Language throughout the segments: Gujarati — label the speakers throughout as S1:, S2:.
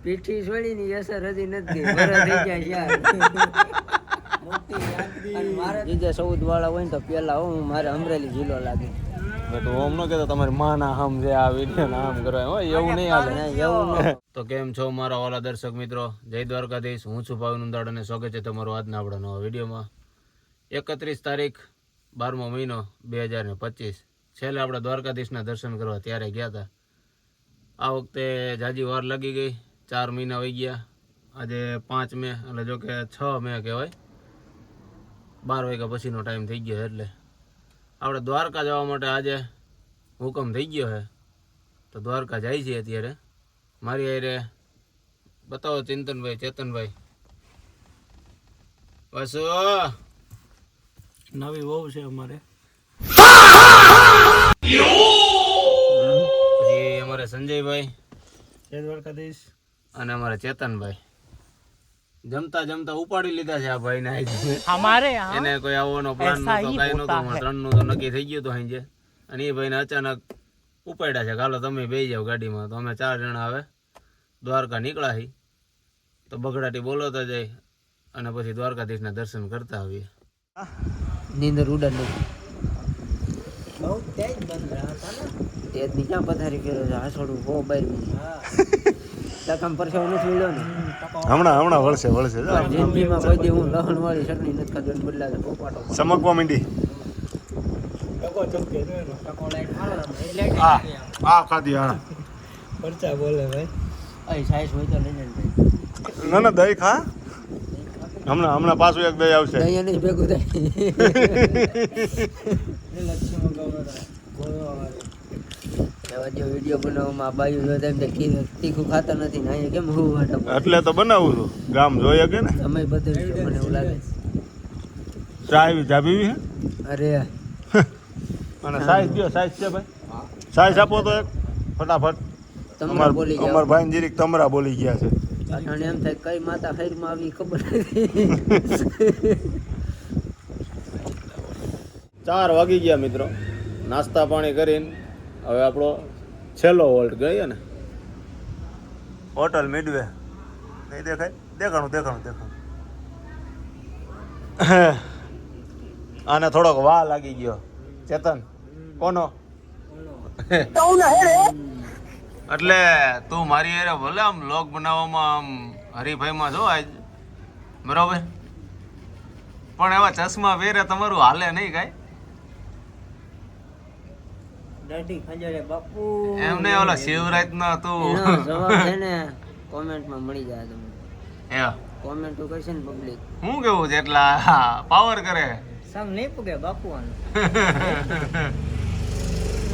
S1: પીઠી છોડીની અસર હજી નથી ગઈ. વરસ થઈ ગયા છે બીજા 14 વાળા હોય ને તો પેલા હું મારે અમરેલી જિલ્લો લાગે.
S2: તો ઓમ ન કહેતો તમારી માના હમ જે આ વિડીયો ના આમ કરવા હોય એવું નહીં હાલે.
S1: એવું
S2: તો કેમ છો મારા વાલા દર્શક મિત્રો, જય દ્વારકાધીશ. હું છું ભાવિન ઉંદાડ અને સ્વાગત છે તમારું આજના આપણા નવા વિડીયોમાં. 31 તારીખ 12મો મહિનો 2025. છેલ્લે આપણે દ્વારકાધીશના દર્શન કરવા ત્યારે ગયા હતા. આ વખતે જાજી વાર લાગી ગઈ, 4 મહિના વહી ગયા. આજે 5 મે એટલે જો કે 6 મે કહેવાય, 12 વાગ્યા પછીનો ટાઈમ થઈ ગયો. એટલે આપણે દ્વારકા જવા માટે આજે હુકમ થઈ ગયો છે, તો દ્વારકા જાય છે અત્યારે. મારી હારે બતાવો ચિંતનભાઈ, ચેતનભાઈ. બસ
S3: નવી વહુ છે અમારે.
S2: પછી અમારે સંજયભાઈ,
S3: જય દ્વારકાધીશ.
S2: અને અમારે ચેતનભાઈ. જમતા જમતા ઉપાડી લીધા છે આ ભાઈ ને. એને કોઈ આવવાનો પ્લાન નતો, કઈ નતો. 3 નું તો નક્કી થઈ ગયું હતું સાંજે, અને એ ભાઈને અચાનક ઉપાડ્યા છે. હાલો તમે બેસી જાઓ ગાડીમાં. તો અમે 4 જણા હવે દ્વારકા નીકળ્યા છીએ. તો બગડાટી બોલાવતા જાય અને પછી દ્વારકાધીશના દર્શન કરતા આવીએ.
S1: નીંદર ઉડાડી બહુ તેજ બંધ રહ્યા હતા ને. તેજ ક્યાં પથારી ફેરો છે હાસોડું બહુ બહાર ટકામ પરસો નથી મળ્યો ને.
S2: હમણાં વળશે
S1: જિંદગીમાં કોઈ દી હું લહણ વાળી ચટણી નથી ખાધી. બદલા છે પોપાટો
S2: ચમકવા માંડી.
S3: ટકો ચમકે છે એનો.
S1: ટકો લાઈટ મારો એટલે
S2: આ ખાધી હા
S3: પરચા બોલે ભાઈ.
S1: અહીં સાઈઝ હોય તો લઈને ભાઈ.
S2: ના દહીં ખા. હમણાં પાછું એક દહીં આવશે.
S1: અહીંયા નહીં ભેગું થાય. વિડીયો બનાવવામાં બાયું જોતા એમ તીખું ખાતા નથી ને અહીંયા કેમ હું વાટા
S2: એટલે તો બનાવું છું, ગામ જોઈએ કે ને.
S1: સમય બધે મને એવું લાગે.
S2: ચા પીવી હે?
S1: અરે
S2: અને સાઈઝ દો, સાઈઝ છે ભાઈ. સાઈઝ આપો તો એક ફટાફટ.
S1: તમારા બોલી ગયા.
S2: અમાર ભાઈ જીરીક તમરા બોલી ગયા છે.
S1: અને એમ થાય કઈ માતા ખૈરમાં આવી ખબર નથી.
S2: 4 વાગી ગયા મિત્રો. નાસ્તા પાણી કરીને હવે આપણો છેલ્લો હોલ્ટ ગઈએ ને, હોટલ મિડવે. નહીં દેખાય? દેખાણું. આને થોડોક વા લાગી ગયો. ચેતન કોનો? એટલે તું મારી હારે ભલે આમ વ્લોગ બનાવવામાં આમ હરીફાઈમાં છો આજ, બરોબર, પણ એવા ચશ્મા પહેરે તમારું હાલે નહીં કાંઈ.
S1: દાઢી ખંજરે બાપુ
S2: એમને ઓલા શિવરાજ નો તું
S1: જવાબ છે ને કોમેન્ટમાં મળી જાય તમને.
S2: હે
S1: કોમેન્ટ કરશે ને પબ્લિક.
S2: હું કેવું છે એટલા પાવર કરે.
S1: સમ નહીં પૂગે બાપુ આને.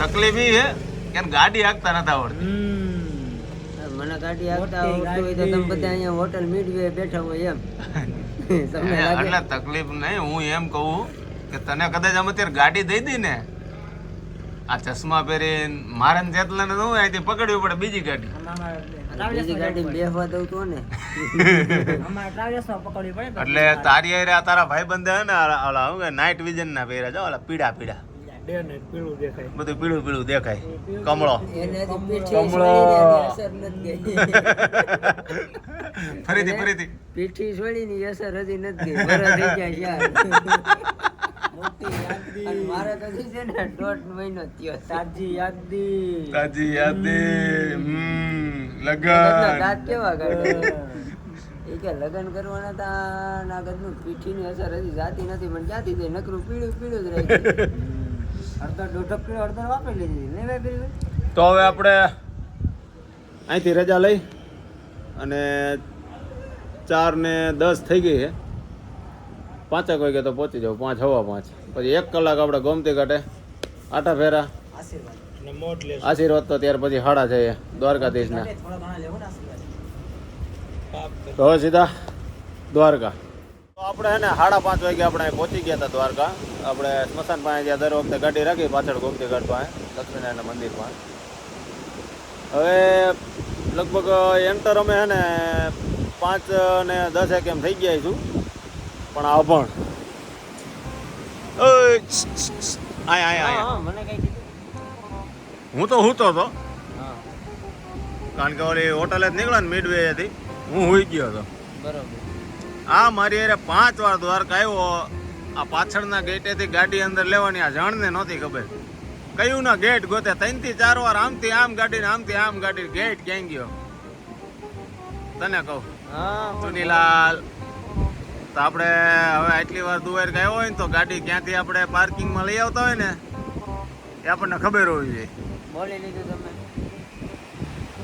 S2: તકલીફ ઈ હે કે ગાડી હાંકતા નથી આવડતી.
S1: મને ગાડી હાંકતા આવડતું હોય તો તમે બધા અહીંયા હોટલ મિડવે બેઠા હોય એમ. તમને લાગે
S2: એટલે તકલીફ નહીં. હું એમ કહું કે તને કદાચ અમે અત્યારે ગાડી દઈ દી ને, આ ચશ્મા પહેરીને મારે જેટલાને હું અહીંથી પકડવી પડે બીજી ગાડી.
S1: બીજી ગાડી બેસવા દઉં તો ને.
S2: એટલે તારી હારે આ તારા ભાઈ બંધ હે ને ઓલા હું નાઇટ વિઝન ના પહેર્યા છે, ઓલા પીળા
S3: ડે નાઈટ પીળું દેખાય.
S2: બધું પીળું દેખાય. કમળો
S1: એને હજી પીઠી
S2: કમળો.
S1: છોડીની અસર નથી ગઈ.
S2: ફરીથી
S1: પીઠી છોડીની અસર હજી નથી ગઈ. વરસ થઈ ગયા છે. અને મારે તો છે ને 1.5 મહિનો થયો. તાજી યાદી
S2: લગન
S1: દાંત કેવા કાઢે. એ કે લગન કરવાના તા નાગદનું પીઠીની અસર હજી જાતી નથી, પણ જાતી જાય. નકરું પીળું જ રહે. અડધો 1.5 કિલો અડધો વાપરી લીધી. નહીં વાપરી.
S2: તો હવે આપણે અહીંથી રજા લઈ અને 4:10 થઈ ગઈ છે. 5 વાગે તો પહોંચી જાવ, 5 સવા 5. પછી 1 કલાક આપણે ગોમતી ઘાટે આટા ફેરા આશીર્વાદ તો ત્યાર પછી 6:30 દ્વારકાધીશના. તો હવે સીધા દ્વારકા. તો આપણે હે ને 5:30 વાગે આપણે પહોંચી ગયા હતા દ્વારકા. આપણે સ્મશાન પાસે જ્યાં દર વખતે ગાડી રાખી પાછળ ગોમતી ઘાટ પાસે લક્ષ્મીનારાયણ મંદિર પાસે. હવે લગભગ એન્ટર અમે હે ને 5:10 એમ થઈ ગયા છું. પણ આ પણ
S1: મને કઈ કીધું.
S2: હું તો હતો. કારણ કે ઓલી હોટલે જ નીકળ્યા ને મિડવે થી હું હોઈ ગયો હતો.
S1: બરોબર.
S2: આ મારી અરે 5 વાર દ્વારકા આવ્યો. આ પાછળના ગેટેથી ગાડી અંદર લેવાની આ જણને નહોતી ખબર. કયું ના ગેટ ગોતે 3 થી 4 વાર આમથી આમ ગાડી ને આમથી આમ ગાડી ગેટ ક્યાં ગયો તને કહું.
S1: હા
S2: સુનીલાલ તો આપણે હવે આટલી વાર દુવાર ગયો હોય ને તો ગાડી ક્યાંથી આપણે પાર્કિંગમાં લઈ આવતા હોય ને એ આપણને ખબર હોવી જોઈએ.
S1: બોલી લીધું તમે.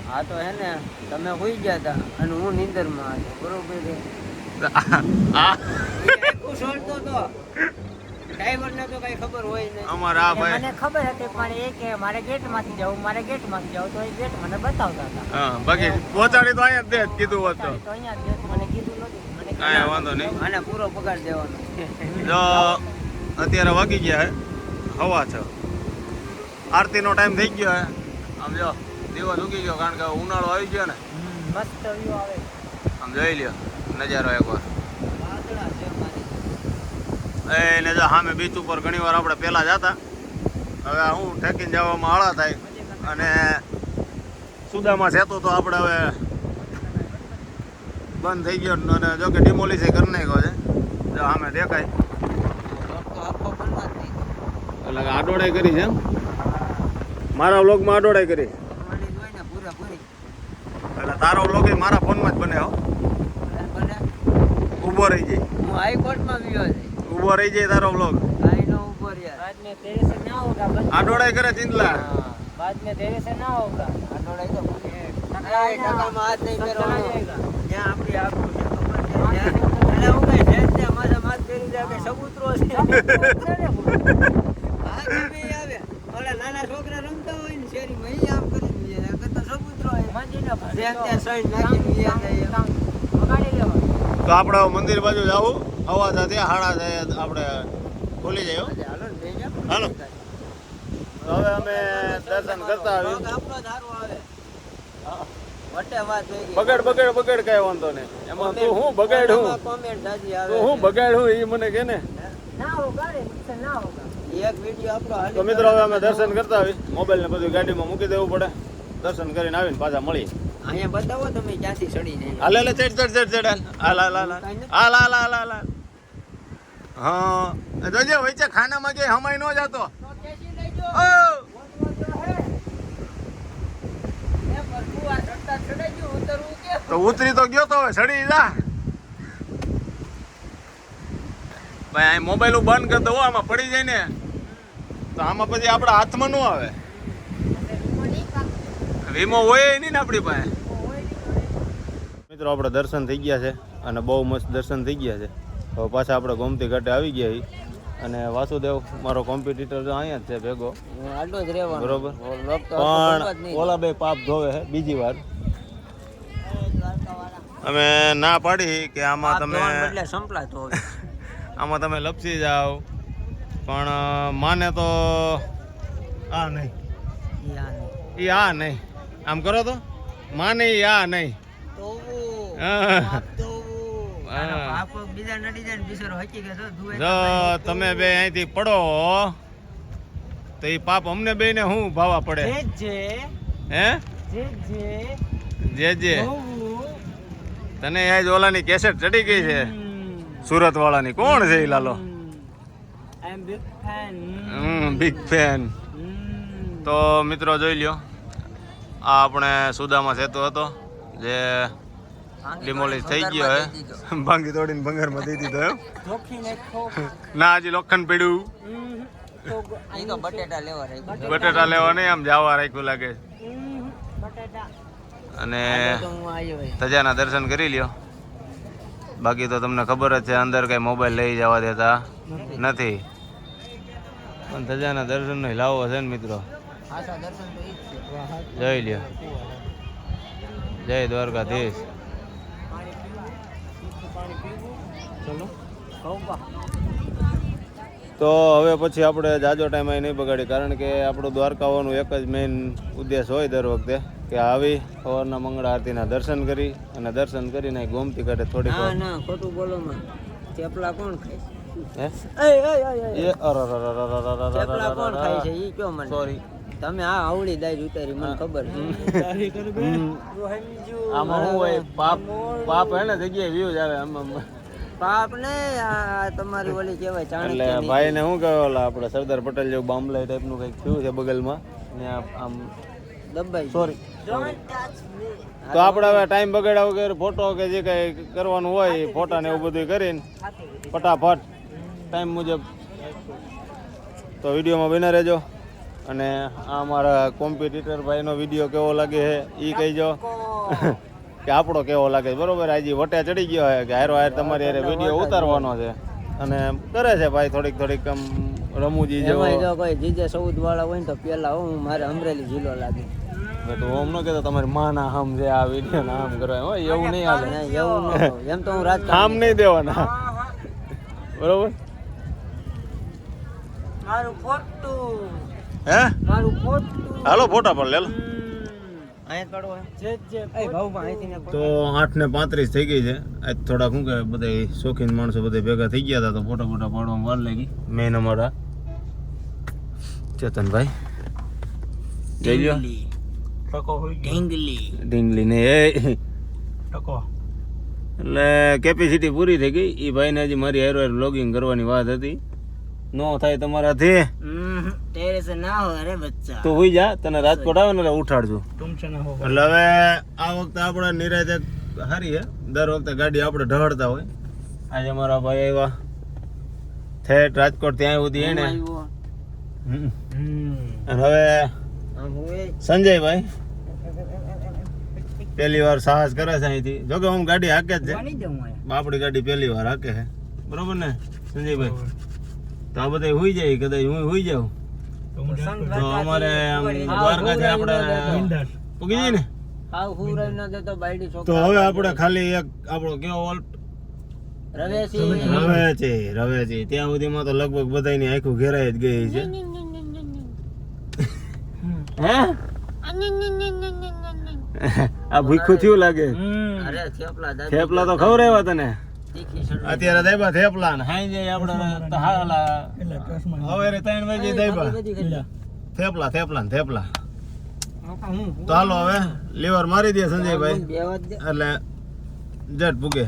S1: હા તો હે ને તમે હોઈ ગયા હતા અને હું નીંદરમાં હતો બરોબર છે.
S2: આ
S1: આખું સોલતો તો ડ્રાઈવરને તો કઈ ખબર હોય નહીં.
S2: અમારા આ ભાઈ
S4: મને ખબર હતી પણ એ કે મારે ગેટમાંથી જવું તો એ ગેટ મને બતાવતા હતા.
S2: હા બાકી પહોંચાડી તો અહીંયા જ દે જ કીધું હોત તો
S4: તો અહીંયા જ મને કીધું નતું. મને
S2: કાંઈ વાંધો નહીં.
S1: આને પૂરો પગાર દેવાનો.
S2: જો અત્યારે વાગી ગયા હે 6:15. આરતીનો ટાઈમ થઈ ગયો હે. આમ જો દિવસ ઉગી ગયો કારણ કે ઉનાળો આવી ગયો ને.
S4: મસ્ત વ્યૂ આવે.
S2: આમ જોઈ લ્યો નજારો એકવાર.
S1: વાદળા છે મારી.
S2: એને જો સામે બીચ ઉપર ઘણી વાર આપણે પહેલા જતા. હવે હું ઠેકીને જવામાં આળા થાય અને સુદામાં સેતુ તો આપણે હવે બંધ થઈ ગયો અને જો કે ડિમોલિશ કરી નાખ્યો છે. જો સામે દેખાય
S1: તો આખો બનવા જ નહીં.
S2: એટલે કે આડોડાઈ કરી છે એમ. મારા વ્લોગમાં આડોડાઈ કરી
S1: મળી જ હોય ને પૂરેપૂરી.
S2: એટલે તારો વ્લોગ એ મારા ફોનમાં જ બને હો.
S1: બને
S2: ઊભો રહી જાય
S1: હું હાઈકોર્ટમાં ગયો છે.
S2: ઊભો રહી જાય તારો વ્લોગ.
S1: કાંઈ ન ઉભો રહ્યા.
S4: बाद में तेरे से ना होगा बस.
S2: આડોડાઈ કરે ચિંતલા.
S4: बाद में तेरे से ना होगा.
S1: આ દોડાઈ તો ટકામાં હાથ નહીં ફેરવાનો. જ્યાં આપણી આબરૂ છે ખબર છે. એટલે હું કઈ છે જ ત્યાં માથા માથ ફેરી જાય કે સબૂતરો છે. હા ગમે એ આવે. ઓલા નાના છોકરા રમતા હોય ને શેરીમાં ઈ આમ કરી દે. નકર તો સબૂતરો હોય.
S4: મંજીનો
S1: જ્યાં ત્યાં સૈન નાખીને વ્યા જાય.
S4: વગાડી લેવા.
S2: તો આપણે મંદિર બાજુ જવું હવા સાથે હાડા થાય આપણે ખોલી જાય હો.
S1: હાલો ને લઈ જાઓ.
S2: હાલો. તો હવે અમે દર્શન કરતા આવી.
S1: પગ આપણો જ હારો આવે. વટે વાત થઈ ગઈ.
S2: બગડ કઈ વાંધો નહીં. એમાં તું હું બગાડ હું
S1: કોમેન્ટ સાજી આવે.
S2: તું હું બગાડ હું એ મને કે ને.
S4: ના હોगा रे मुझसे ना होगा.
S1: એક વિડિયો આપણો હાલી
S2: તો મિત્રો હવે અમે દર્શન કરતા આવી. મોબાઈલ ને બધું ગાડીમાં મૂકી દેવું પડે. દર્શન કરીને આવીને પાછા મળીએ.
S1: અહીંયા બતાવો તમે ક્યાંથી ચડી જાય.
S2: હાલે લે ચડ હાલ. હા જોજે વચ્ચે ખાનામાં કે હમાઈ ન જાતો. ઓ તો ઉતરી તો ગયો તો હવે સડી જા. ભાઈ આ મોબાઈલ બંધ કરી દો આમાં પડી જાય ને તો આમાં પછી આપણા હાથમાં ન આવે. વીમો હોય નહીં ને આપણી પાસે. મિત્રો આપણે દર્શન થઈ ગયા છે અને બહુ મસ્ત દર્શન થઈ ગયા છે. હવે પાછા આપણે ગોમતી ઘાટે આવી ગયા છીએ અને વાસુદેવ મારો કોમ્પિટિટર તો અહીંયા જ છે ભેગો
S1: આડો જ રહેવાનો.
S2: બરોબર.
S1: લોક તો આખો બરબાદ
S2: પણ
S1: નહીં.
S2: ઓલા બે પાપ ધોવે છે બીજી વાર. અમે ના પાડી કે આમાં
S1: પાપ
S2: તમે
S1: ધોવાને બદલે સંપલા ધોવે.
S2: આમાં તમે લપસી જાઓ પણ માને તો આ નહીં
S1: યાર.
S2: એ આ નહીં આમ કરો તો માને ઈ આ નહીં.
S1: ધોવું.
S2: હા.
S1: પાપ ધોવું. આનો
S2: હા.
S1: પાપ બીજા નડી જાય ને બિચારો હચી ગયો તો ધોવે તો
S2: જો
S1: કાંઈ
S2: તમે બે અહીંથી પડો તો એ પાપ અમને બે ને શું ભાવા પડે
S4: जे
S2: હે જે તને આજ ઓલાની કેસેટ ચડી ગઈ છે સુરત વાળાની. કોણ છે એ Lalo?
S4: I am big fan.
S2: Big fan. તો મિત્રો જોઈ લ્યો આ આપણે સુદામા સેતુ હતો જે ડિમોલિશ થઈ ગયો હે. ભાંગી તોડીને ભંગારમાં દઈ દીધો એમ.
S4: जोखी ने खो.
S2: ના હજી લોખંડ પડ્યું.
S4: तो
S1: ઈ તો બટેટા લેવા રહી.
S2: બટેટા લેવા નહીં આમ જાવા રાખ્યું લાગે.
S4: बटाटा.
S2: અને
S1: તો હું આવ્યો હોય.
S2: ધજાના દર્શન કરી લ્યો. બાકી તો તમને ખબર જ છે અંદર કઈ મોબાઈલ લઈ જવા દેતા નથી. પણ ધજાના દર્શન નો લાવો છે ને મિત્રો.
S1: આશા દર્શન તો ઈ જ છે.
S2: જોઈ લ્યો. જય દ્વારકાધીશ.
S4: चलो कहूँगा.
S2: તો હવે પછી આપણે જાજો ટાઈમ અહીં નહીં બગાડી કારણ કે આપણું દ્વારકા આવવાનું એક જ મેઇન ઉદ્દેશ હોય દર વખતે કે આવી સવારના મંગળા આરતીના દર્શન કરી અને દર્શન કરીને ગોમતી ઘાટે થોડીક
S1: ના
S2: વાર
S1: ના ખોટું બોલો માં. થેપલા કોણ ખાય છે?
S2: હે
S1: એ
S2: એ
S1: થેપલા કોણ ખાય છે ઈ કયો મને.
S2: સોરી
S1: તમે આ આવડી દાઈ ઉતારી મને ખબર છે.
S3: તારી કર બે
S2: આમાં શું હોય પાપ હે ને જગ્યાએ વ્યૂઝ આવે આમાં
S1: પાપ ને આ તમારી ઓલી કહેવાય
S2: એટલે
S1: ચાણક્ય
S2: ભાઈ ને શું કહેવાય ઓલા આપણે સરદાર પટેલ જેવું બામલાઈ ટાઈપનું કંઈક થયું છે બગલમાં ને આમ
S1: દબાઈ
S2: સોરી તો આપણે હવે ટાઈમ બગાડ્યા વગર ફોટો કે જે કંઈ કરવાનું હોય એ ફોટા ને એવું બધું કરીને ફટાફટ ટાઈમ મુજબ તો વિડીયોમાં બના રહેજો અને આ અમારા કોમ્પિટિટર ભાઈનો વિડીયો કેવો લાગે છે એ કહીજો કે આપણો કેવો લાગે છે બરોબર. આજે વટે ચડી ગયો છે કે હારો હાર તમારી હારે વિડીયો ઉતારવાનો છે અને કરે છે ભાઈ થોડીક આમ રમૂજી જેવો.
S1: એમાં જો કોઈ જીજે 14 વાળા હોય ને તો પેલા હું મારે અમરેલી જિલ્લો લાગે.
S2: તો આમ ન કહેતો તમારી માના આમ છે આ વિડીયો ના આમ કરવા હોય એવું નહીં હાલે.
S1: ના, એવું ન હોય. એમ તો હું રાજકારણ
S2: આમ નહીં દેવાના બરોબર.
S1: મારું ખોટું
S2: હે
S1: મારું ખોટું
S2: હાલો ફોટા પણ લે લો.
S1: અહીંયા કાઢો જે જે એ ભાઉમાં અહીંથી ને
S2: તો 8:35 થઈ ગઈ છે. આજ થોડા શું કે બધા શોખીન માણસો બધા ભેગા થઈ ગયા હતા તો ફોટા પાડવામાં વાર લાગી. મેન અમારા ચેતનભાઈ જઈ લ્યો
S3: ટકો હોય ગયો.
S1: ઢીંગલી
S2: ઢીંગલી ને એ
S3: ટકો
S2: એટલે કેપેસિટી પૂરી થઈ ગઈ. એ ભાઈને હજી મારી હારો વ્લોગિંગ કરવાની વાત હતી. નો થાય તમારાથી
S1: તેરે સે ના હો અરે બચ્ચા
S2: તો હોઈ જા તને રાજકોટ આવે ને એટલે ઉઠાડજો.
S3: तुमसे ना होगा
S2: એટલે હવે આ વખતે આપણે નિરાતે સારી છે. દર વખતે ગાડી આપણે ઢળતા હોય. આજે અમારા ભાઈ આવ્યા થેટ રાજકોટ ત્યાં સુધી એને
S1: આવ્યો
S2: હમ. અને હવે
S1: આમ હોય
S2: સંજયભાઈ પહેલી વાર સાહસ કરે છે અહીંથી. જોકે હું ગાડી હાકે જ છે
S1: બની દઉં હું
S2: આપણી ગાડી પહેલી વાર હાકે છે બરોબર ને સંજયભાઈ. તો આ બધા હોઈ જાય કદાચ હું હોઈ જાઉં તો અમારે આમ દ્વારકાથી આપણે પૂગી જાય ને.
S1: હાવ હુરાઈ ન દેતો બાયડી
S2: તો
S1: છોકરા
S2: હવે આપણે ખાલી એક આપણો કેવો વોલ્ટ
S1: રવેશી
S2: રવે છે ત્યાં સુધીમાં તો લગભગ બધાની આંખો ઘેરાઈ જ ગઈ છે. હે આ ભૂખ્યું થયું લાગે.
S1: અરે થેપલા દાદી
S2: થેપલા તો ખવડાવ્યા તને
S1: તીખી સળવી.
S2: અત્યારે દાયબા થેપલા ને હાઈ જાય આપણે
S3: એટલે ચશ્મા
S2: હવે 3 વાગે દાયબા
S1: બધી કરી.
S2: થેપલા ને થેપલા.
S1: હું
S2: તો હાલો હવે લીવર મારી દે સંજયભાઈ
S1: બે વાત દે.
S2: એટલે જટ પૂગે.